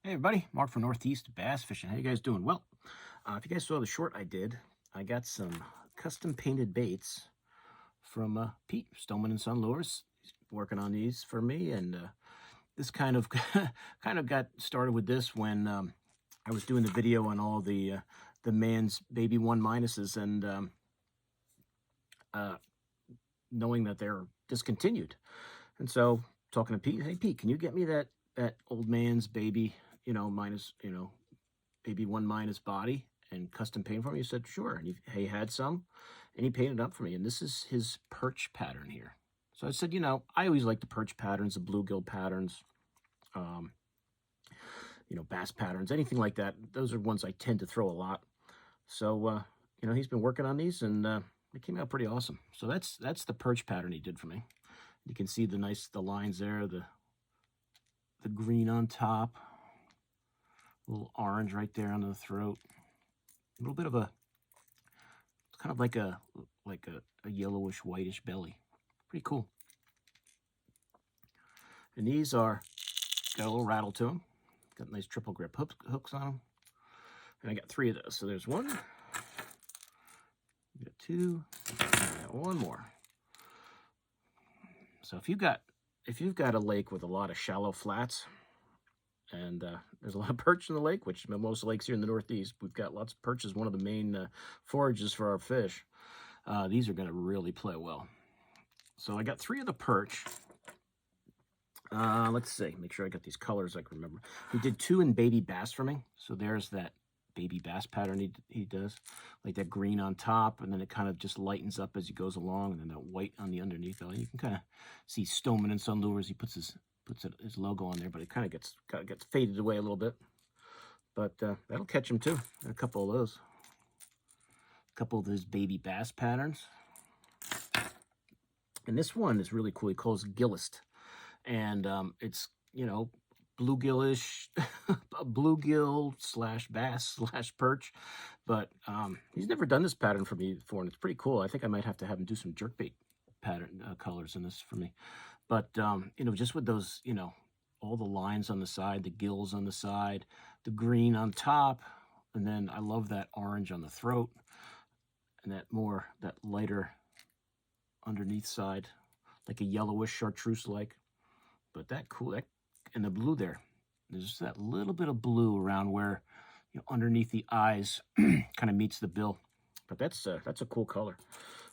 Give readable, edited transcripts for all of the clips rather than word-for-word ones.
Hey everybody, Mark from Northeast Bass Fishing. How you guys doing? Well, if you guys saw the short I did, I got some custom painted baits from Pete, Stoneman and Son Lures. He's working on these for me, and this kind of kind of got started with this when I was doing the video on all the man's baby 1 minuses, and uh, knowing that they're discontinued. And so talking to Pete, hey Pete, can you get me that old man's baby, minus, baby 1 minus body and custom paint for me? He said, sure. And he had some and he painted up for me. And this is his perch pattern here. So I said, I always like the perch patterns, the bluegill patterns, um, bass patterns, anything like that. Those are ones I tend to throw a lot. So, he's been working on these, and it came out pretty awesome. So that's the perch pattern he did for me. You can see the lines there, the green on top, a little orange right there on the throat, a little bit of it's kind of like a yellowish whitish belly. Pretty cool. And these got a little rattle to them. Got nice triple grip hooks on them. And I got 3 of those. So there's 1, got 2, and I got 1 more. So if you've got a lake with a lot of shallow flats, and there's a lot of perch in the lake, which most lakes here in the Northeast, we've got lots of perch as one of the main forages for our fish. These are going to really play well. So I got 3 of the perch. Let's see, make sure I got these colors I can remember. He did 2 in baby bass for me. So there's that baby bass pattern he does, like that green on top, and then it kind of just lightens up as he goes along, and then that white on the underneath. You can kind of see Stoneman and Son Lures. He puts his logo on there, but it kind of gets faded away a little bit. But that'll catch him too. A couple of those. A couple of his baby bass patterns. And this one is really cool. He calls Gillist. And it's, bluegillish, bluegill / bass / perch. But he's never done this pattern for me before, and it's pretty cool. I think I might have to have him do some jerkbait pattern colors in this for me. But, just with those, all the lines on the side, the gills on the side, the green on top, and then I love that orange on the throat, and that lighter underneath side, like a yellowish chartreuse-like. But and the blue there, there's just that little bit of blue around where, underneath the eyes kind of meets the bill. But that's a cool color,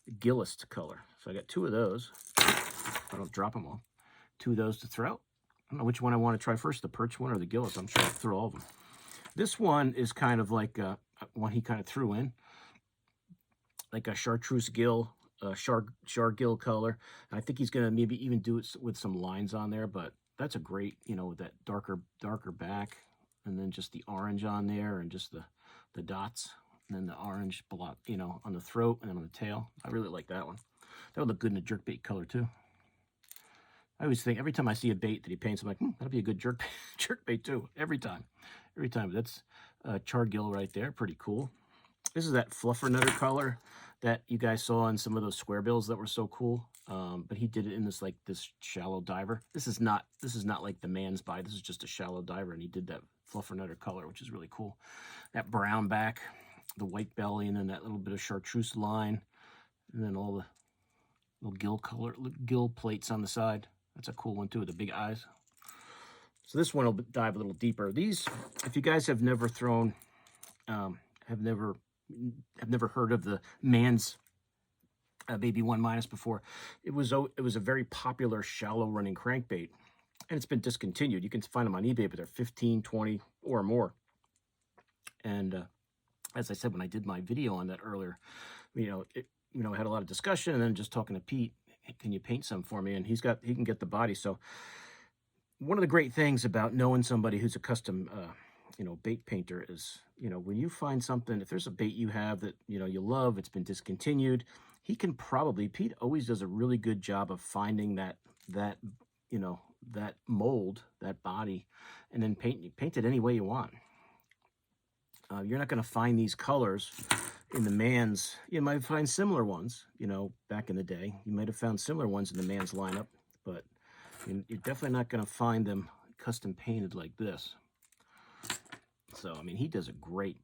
the Gillist color. So I got 2 of those. I don't drop them all. 2 of those to throw. I don't know which one I want to try first, the perch one or the Gillist. I'm sure I'll throw all of them. This one is kind of like one he kind of threw in, like a chartreuse gill, char gill color. And I think he's going to maybe even do it with some lines on there, but that's a great, with that darker back, and then just the orange on there, and just the dots, and then the orange block, on the throat and then on the tail. I really like that one. That would look good in a jerkbait color too. I always think every time I see a bait that he paints, I'm like, that'll be a good jerkbait too. Every time. That's char gill right there. Pretty cool. This is that fluffernutter color that you guys saw in some of those square bills that were so cool. But he did it in this shallow diver. This is not like the man's bite. This is just a shallow diver, and he did that fluffernutter color, which is really cool. That brown back, the white belly, and then that little bit of chartreuse line, and then all the little gill plates on the side. That's a cool one too, with the big eyes. So this one will dive a little deeper. These, if you guys have never thrown, have never heard of the man's baby 1 minus before, it was a very popular shallow running crankbait, and it's been discontinued. You can find them on eBay, but they're 15, 20 or more. And as I said when I did my video on that earlier, I had a lot of discussion, and then just talking to Pete, can you paint some for me? And he can get the body. So one of the great things about knowing somebody who's a custom bait painter is, when you find something, if there's a bait you have that, you love, it's been discontinued, Pete always does a really good job of finding that mold, that body, and then paint it any way you want. You're not going to find these colors in the man's. You might find similar ones, back in the day. You might have found similar ones in the man's lineup, but you're definitely not going to find them custom painted like this. So, I mean, he does a great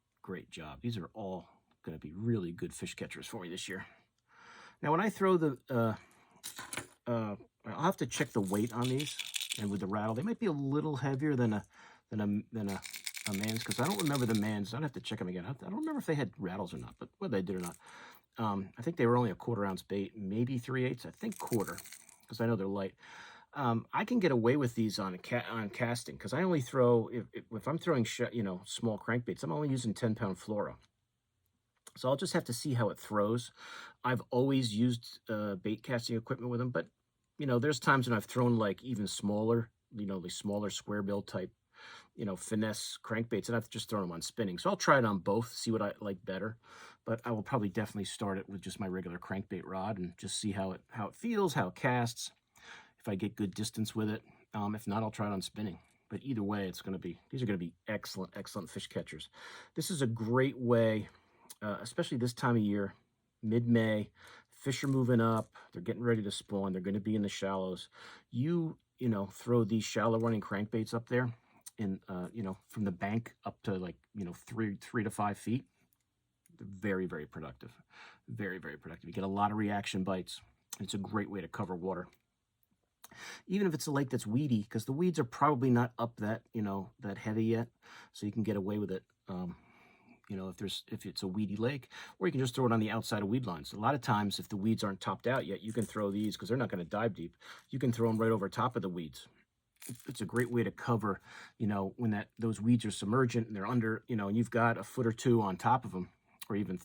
job. These are all going to be really good fish catchers for me this year. Now, when I throw the, I'll have to check the weight on these, and with the rattle, they might be a little heavier than a man's, because I don't remember the man's. I'd have to check them again. I don't remember if they had rattles or not, but whether they did or not. I think they were only a 1/4 ounce bait, maybe 3/8. I think 1/4, because I know they're light. I can get away with these on casting, because I only throw, if I'm throwing small crankbaits, I'm only using 10-pound fluoro. So I'll just have to see how it throws. I've always used bait casting equipment with them, but there's times when I've thrown like even smaller, the smaller square bill type, finesse crankbaits, and I've just thrown them on spinning. So I'll try it on both, see what I like better. But I will probably definitely start it with just my regular crankbait rod and just see how it feels, how it casts, if I get good distance with it. If not, I'll try it on spinning. But either way, these are going to be excellent fish catchers. This is a great way, especially this time of year, mid-May. Fish are moving up. They're getting ready to spawn. They're going to be in the shallows. You throw these shallow running crankbaits up there, and from the bank up to like 3 to 5 feet. Very productive. Very productive. You get a lot of reaction bites. It's a great way to cover water, even if it's a lake that's weedy, because the weeds are probably not up that that heavy yet, so you can get away with it. If it's a weedy lake, or you can just throw it on the outside of weed lines. A lot of times, if the weeds aren't topped out yet, you can throw these, because they're not going to dive deep. You can throw them right over top of the weeds. It's a great way to cover, when those weeds are submergent and they're under, and you've got a foot or two on top of them, or even,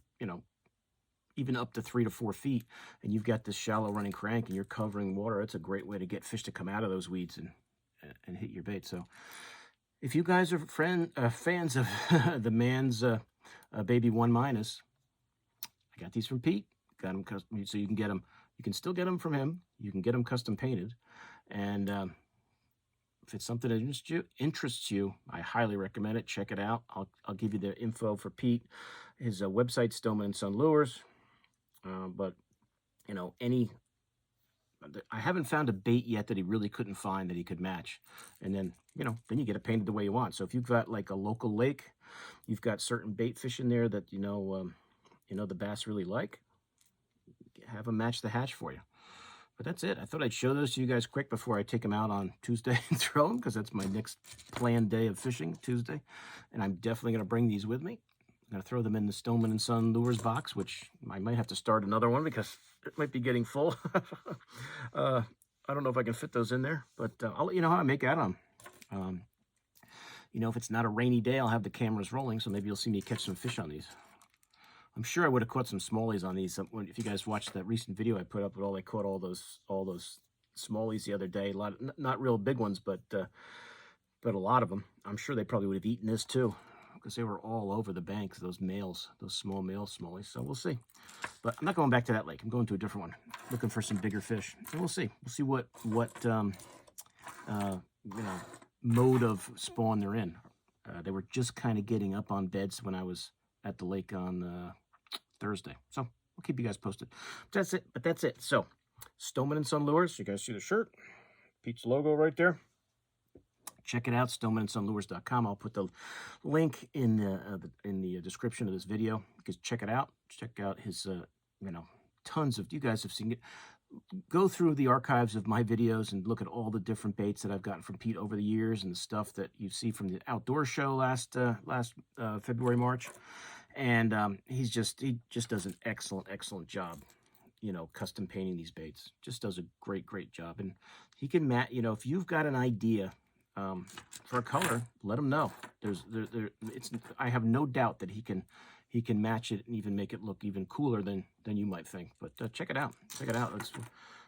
even up to 3 to 4 feet, and you've got this shallow running crank and you're covering water. It's a great way to get fish to come out of those weeds and hit your bait. So if you guys are fans of the man's baby 1-, I got these from Pete. Got them custom, so you can get them. You can still get them from him. You can get them custom painted, and if it's something that interests you, I highly recommend it. Check it out. I'll give you the info for Pete. His website, Stoneman and Son Lures. But I haven't found a bait yet that he really couldn't find that he could match. And then then you get it painted the way you want. So if you've got like a local lake, you've got certain bait fish in there that the bass really like, have them match the hatch for you. But that's it. I thought I'd show those to you guys quick before I take them out on Tuesday and throw them, because that's my next planned day of fishing, Tuesday. And I'm definitely going to bring these with me. I'm going to throw them in the Stoneman and Son Lures box, which I might have to start another one because it might be getting full. I don't know if I can fit those in there, but I'll let you know how I make out on them. If it's not a rainy day, I'll have the cameras rolling, so maybe you'll see me catch some fish on these. I'm sure I would have caught some smallies on these. If you guys watched that recent video I put up with I caught all those smallies the other day. A lot, not real big ones, but a lot of them. I'm sure they probably would have eaten this too, because they were all over the banks, those small male smallies. So we'll see. But I'm not going back to that lake. I'm going to a different one, looking for some bigger fish. And we'll see. We'll see what mode of spawn they're in. They were just kind of getting up on beds when I was at the lake on Thursday. So I'll keep you guys posted. But that's it. So Stoneman and Son Lures. You guys see the shirt? Pete's logo right there. Check it out, stonemanandsonlures.com. I'll put the link in the description of this video. You can check it out. Check out his tons of, you guys have seen it. Go through the archives of my videos and look at all the different baits that I've gotten from Pete over the years, and the stuff that you see from the outdoor show last February, March. And he just does an excellent job, custom painting these baits. Just does a great job. And he can if you've got an idea for a color, let him know. I have no doubt that he can match it and even make it look even cooler than you might think. But check it out.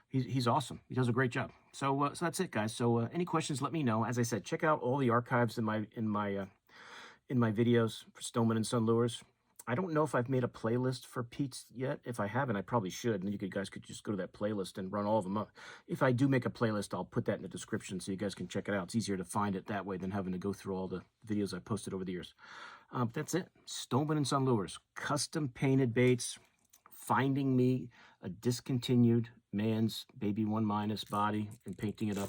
He's awesome. He does a great job. So that's it, guys. So any questions, let me know. As I said, check out all the archives in my videos for Stoneman and Son Lures. I don't know if I've made a playlist for Pete's yet. If I haven't, I probably should. And you guys could just go to that playlist and run all of them up. If I do make a playlist, I'll put that in the description so you guys can check it out. It's easier to find it that way than having to go through all the videos I've posted over the years. That's it. Stoneman and Son Lures. Custom painted baits. Finding me a discontinued man's baby 1- body and painting it up.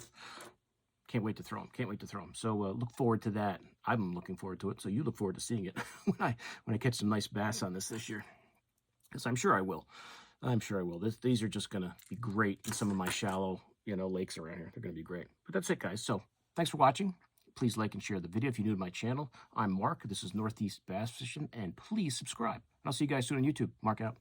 can't wait to throw them. Can't wait to throw them. So look forward to that. I'm looking forward to it. So you look forward to seeing it when I catch some nice bass on this year, because I'm sure I will. I'm sure I will. These are just gonna be great in some of my shallow, lakes around here. They're gonna be great. But that's it, guys. So thanks for watching. Please like and share the video if you're new to my channel. I'm Mark. This is Northeast Bass Fishing, and please subscribe. And I'll see you guys soon on YouTube. Mark out.